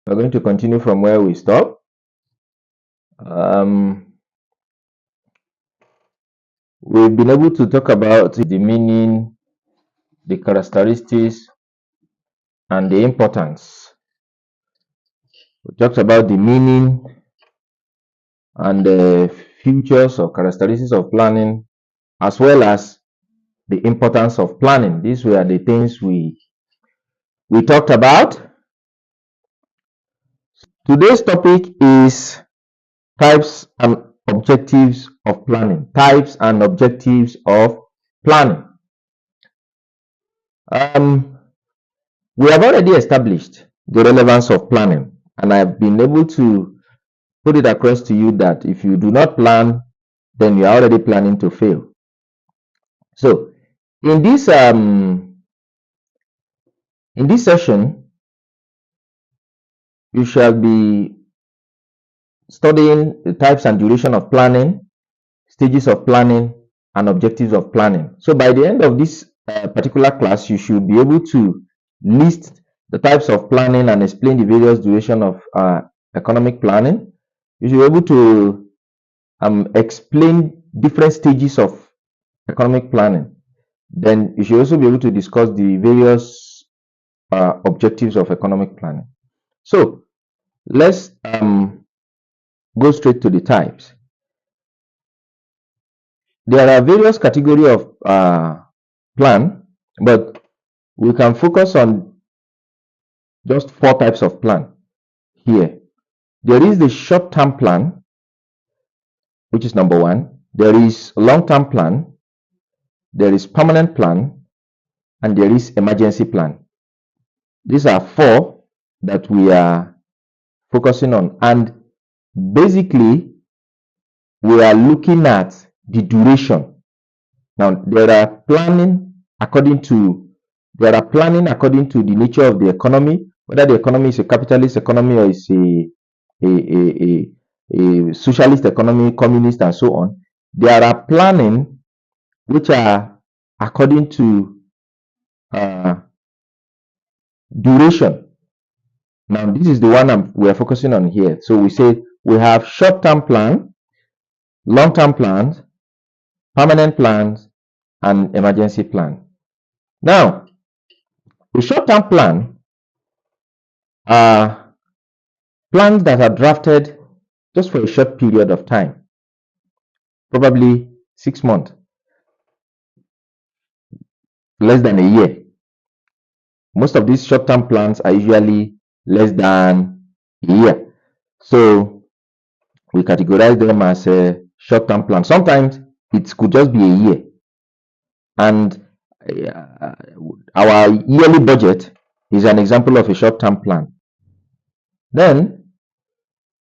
We're going to continue from where we stopped. We've been able to talk about the meaning, the characteristics, and the importance. We talked about the meaning and the features or characteristics of planning, as well as the importance of planning. These were the things we talked about. Today's topic is types and objectives of planning. Types and objectives of planning. We have already established the relevance of planning, and I've been able to put it across to you that if you do not plan, then you are already planning to fail. So, in this session, you shall be studying the types and duration of planning, stages of planning, and objectives of planning. So, by the end of this particular class, you should be able to list the types of planning and explain the various duration of economic planning. You should be able to explain different stages of economic planning. Then you should also be able to discuss the various objectives of economic planning. So let's go straight to the types. There are various categories of plan, but we can focus on just 4 types of plan here. There is the short-term plan, which is number 1. There is long-term plan, there is permanent plan, and there is emergency plan. These are 4 that we are focusing on, and basically we are looking at the duration. Now there are planning according to the nature of the economy, whether the economy is a capitalist economy or is a socialist economy, communist, and so on. There are planning which are according to duration. Now this is the one we are focusing on here. So we say we have short-term plan, long-term plans, permanent plans, and emergency plan. Now the short-term plan are plans that are drafted just for a short period of time, probably 6 months, less than a year. Most of these short-term plans are usually less than a year. So we categorize them as a short-term plan. Sometimes it could just be a year. And our yearly budget is an example of a short-term plan. Then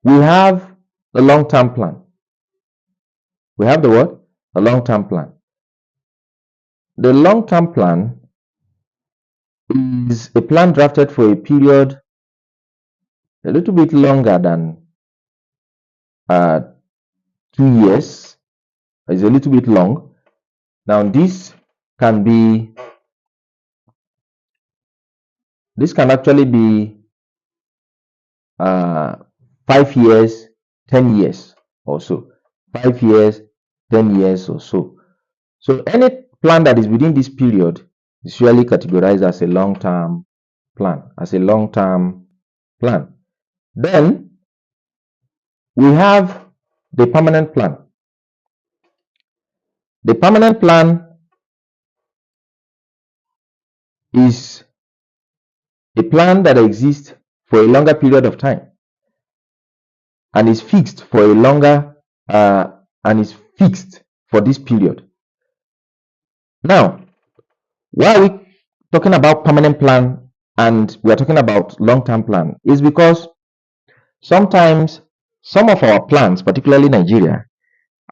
we have a long-term plan. We have the what? A long-term plan. The long-term plan is a plan drafted for a period a little bit longer than 2 years. It's a little bit long. Now this can actually be 5 years, 10 years or so. 5 years, 10 years or so. So any plan that is within this period is usually categorized as a long-term plan. Then we have the permanent plan. The permanent plan is a plan that exists for a longer period of time and is fixed for a longer for this period. Now, why are we talking about permanent plan and we are talking about long-term plan? Is because sometimes some of our plans, particularly Nigeria,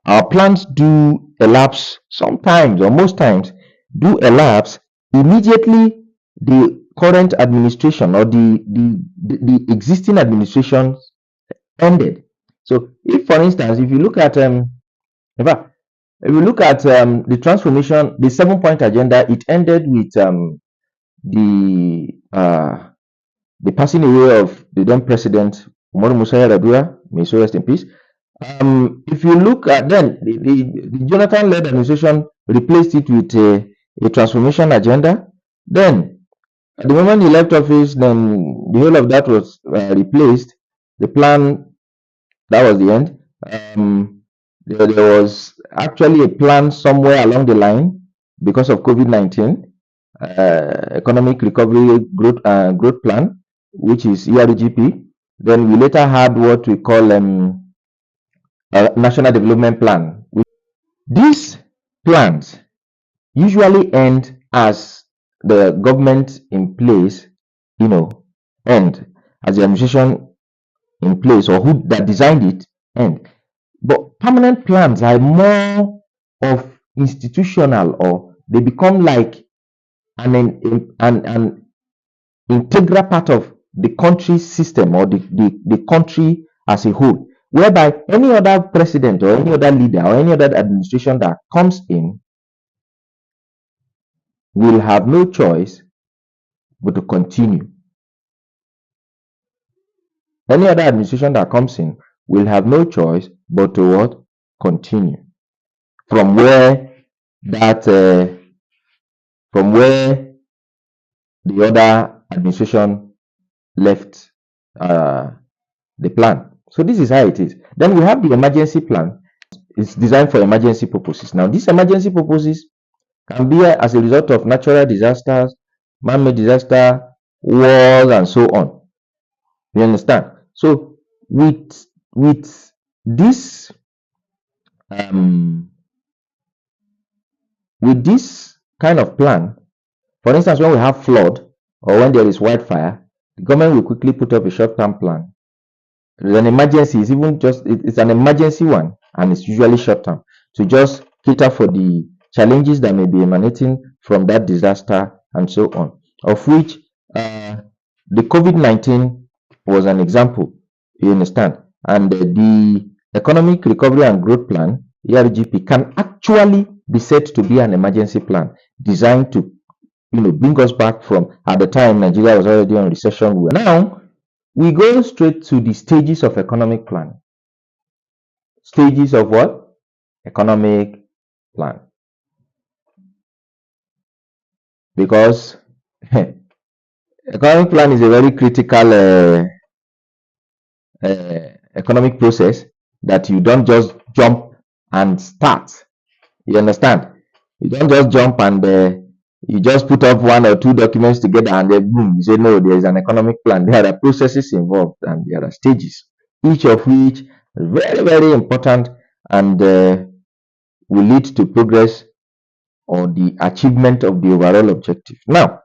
our plans do elapse sometimes or most times do elapse immediately the current administration or the existing administration ended. So if, for instance, if you look at the transformation, the 7-point agenda, it ended with the passing away of the then president Umaru Musa Yar'Adua, may so rest in peace. If you look at then the Jonathan-led administration replaced it with a transformation agenda. Then at the moment he left office, then the whole of that was replaced. The plan, that was the end. There was actually a plan somewhere along the line because of COVID-19, economic recovery growth plan, which is ERGP. Then we later had what we call National Development Plan. These plans usually end as the government in place, end, as the administration in place or who that designed it end. But permanent plans are more of institutional, or they become like an integral part of the country's system or the country as a whole, whereby any other president or any other leader or any other administration that comes in will have no choice but to continue. Any other administration that comes in will have no choice but to what? Continue from where that from where the other administration left the plan. So this is how it is. Then we have the emergency plan. It's designed for emergency purposes. Now, these emergency purposes can be as a result of natural disasters, man-made disaster, wars, and so on. You understand? So with this kind of plan, for instance, when we have flood or when there is wildfire, the government will quickly put up a short-term plan. An emergency is even just it's an emergency one, and it's usually short-term to just cater for the challenges that may be emanating from that disaster and so on, of which the COVID-19 was an example. You understand? And the Economic Recovery and Growth Plan, ERGP, can actually be said to be an emergency plan designed to bring us back from, at the time Nigeria was already on recession. Now we go straight to the stages of economic plan. Stages of what? Economic plan. Because economic plan is a very critical economic process that you don't just jump and start. You understand? You don't just jump and you just put up one or two documents together and then boom, you say no, there is an economic plan. There are processes involved and there are stages, each of which is very, very important and will lead to progress or the achievement of the overall objective. Now,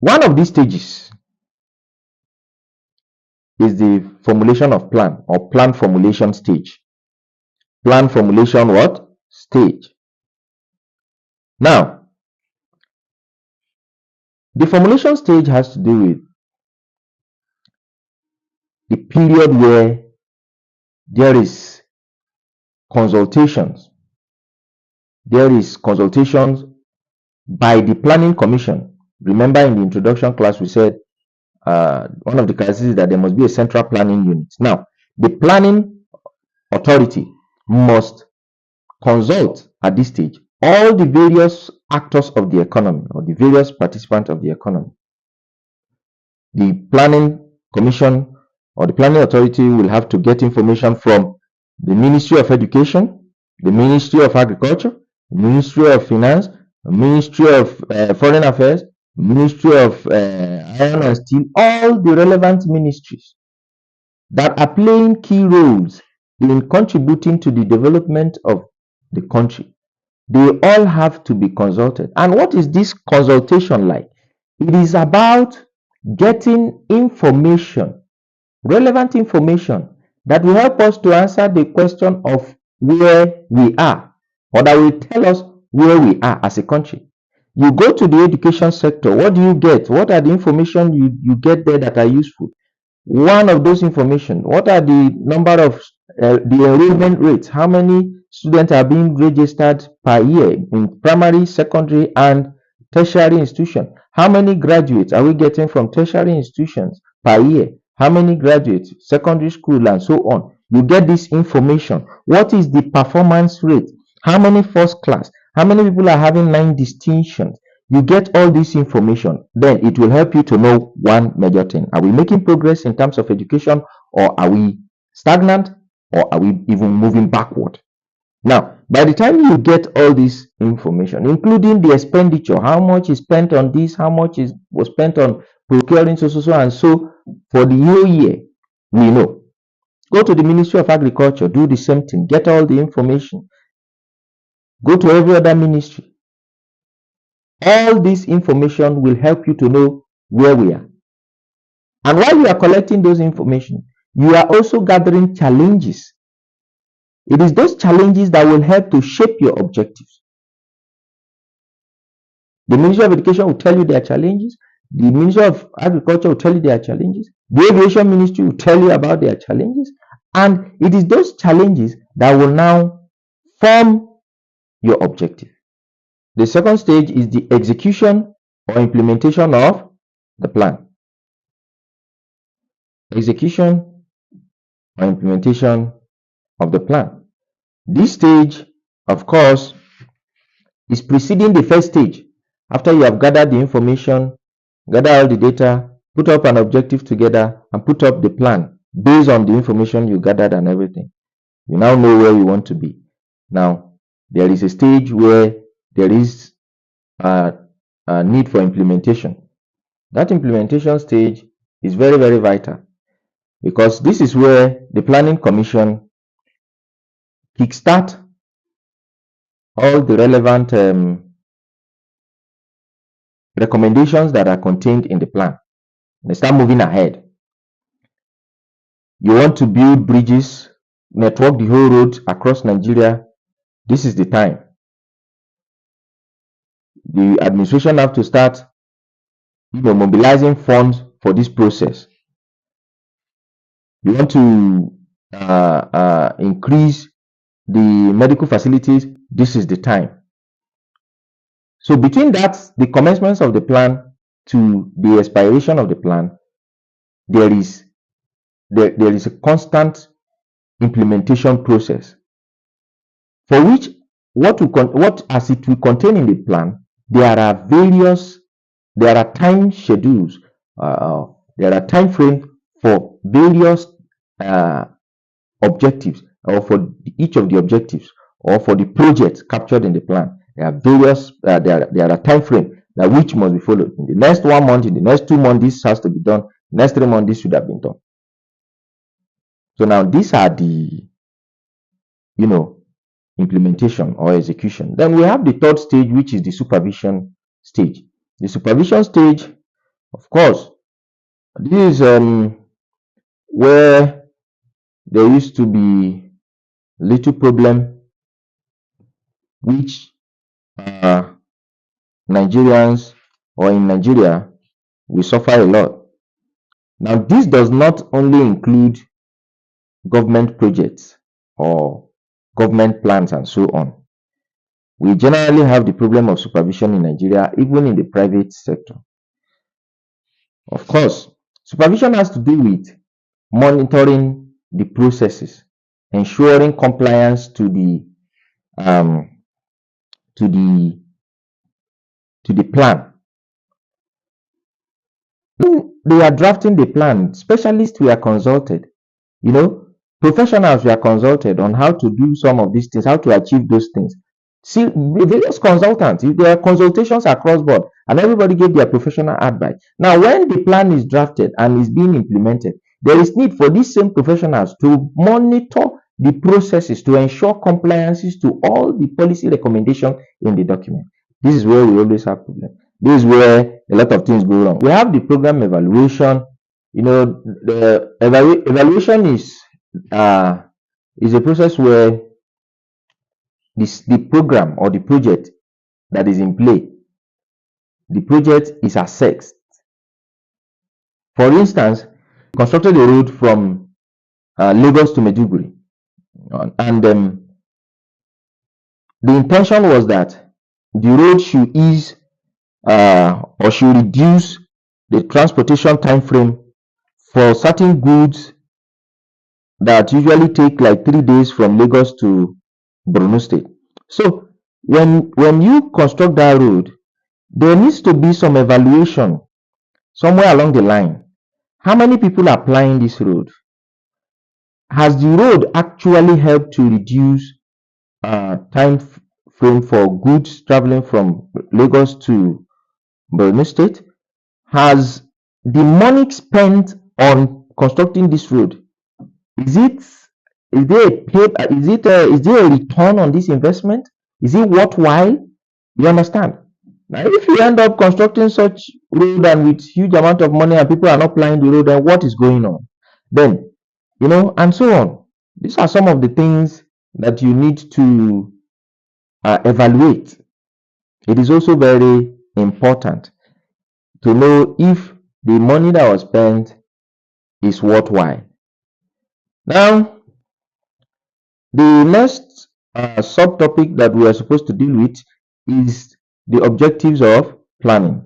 one of these stages is the formulation of plan or plan formulation stage. Plan formulation what? Stage. Now, the formulation stage has to do with the period where there is consultations. There is consultations by the Planning Commission. Remember in the introduction class we said one of the criteria is that there must be a central planning unit. Now, the planning authority must consult at this stage all the various actors of the economy or the various participants of the economy. The Planning Commission or the Planning Authority will have to get information from the Ministry of Education, the Ministry of Agriculture, the Ministry of Finance, the Ministry of Foreign Affairs, Ministry of Iron and Steel, all the relevant ministries that are playing key roles in contributing to the development of the country. They all have to be consulted. And what is this consultation like? It is about getting information, relevant information that will help us to answer the question of where we are, or that will tell us where we are as a country. You go to the education sector, what do you get? What are the information you get there that are useful? One of those information, what are the number of the enrollment rates? How many students are being registered per year in primary, secondary, and tertiary institution. How many graduates are we getting from tertiary institutions per year? How many graduates, secondary school, and so on? You get this information. What is the performance rate? How many first class? How many people are having 9 distinctions? You get all this information. Then it will help you to know one major thing. Are we making progress in terms of education, or are we stagnant, or are we even moving backward? Now, by the time you get all this information, including the expenditure, how much is spent on this, how much was spent on procuring so and so for the whole year, we know. Go to the Ministry of Agriculture, do the same thing, get all the information. Go to every other ministry. All this information will help you to know where we are. And while you are collecting those information, you are also gathering challenges. It is those challenges that will help to shape your objectives. The Ministry of Education will tell you their challenges. The Ministry of Agriculture will tell you their challenges. The Aviation Ministry will tell you about their challenges. And it is those challenges that will now form your objective. The second stage is the execution or implementation of the plan. Execution or implementation of the plan. This stage, of course, is preceding the first stage. After you have gathered the information, gather all the data, put up an objective together, and put up the plan based on the information you gathered and everything. You now know where you want to be. Now, there is a stage where there is a need for implementation. That implementation stage is very, very vital, because this is where the Planning Commission kickstart all the relevant recommendations that are contained in the plan. They start moving ahead. You want to build bridges, network the whole road across Nigeria. This is the time. The administration have to start, mobilizing funds for this process. You want to increase the medical facilities. This is the time. So between that, the commencement of the plan to the expiration of the plan, there is a constant implementation process, for which as it will contain in the plan, there are time schedules, there are time frames for various objectives, or for each of the objectives, or for the projects captured in the plan. There are various there are time frames that which must be followed. In the next 1 month, in the next 2 months, this has to be done. In the next 3 months, this should have been done. So now these are the implementation or execution. Then we have the third stage, which is the supervision stage. The supervision stage, of course, this is where there used to be little problem, which Nigerians, or in Nigeria, we suffer a lot. Now, this does not only include government projects or government plans and so on. We generally have the problem of supervision in Nigeria, even in the private sector. Of course, supervision has to do with monitoring the processes, ensuring compliance to the plan. When they are drafting the plan, specialists were consulted. Professionals were consulted on how to do some of these things, how to achieve those things. See, various consultants, there are consultations across board, and everybody gave their professional advice. Now, when the plan is drafted and is being implemented, there is need for these same professionals to monitor the processes to ensure compliances to all the policy recommendations in the document. This is where we always have problems. This is where a lot of things go wrong. We have the program evaluation. The evaluation is a process where the program or the project that is in play, the project is assessed. For instance, constructed a road from Lagos to Maiduguri, and the intention was that the road should ease or should reduce the transportation time frame for certain goods that usually take like 3 days from Lagos to Borno State. So when you construct that road, there needs to be some evaluation somewhere along the line. How many people are applying this road? Has the road actually helped to reduce time frame for goods traveling from Lagos to Borno State? Has the money spent on constructing this road, is there a is there a return on this investment? Is it worthwhile? You understand? Now, if you end up constructing such road and with huge amount of money and people are not plying the road, then what is going on? Then, and so on. These are some of the things that you need to evaluate. It is also very important to know if the money that was spent is worthwhile. Now, the next subtopic that we are supposed to deal with is the objectives of planning.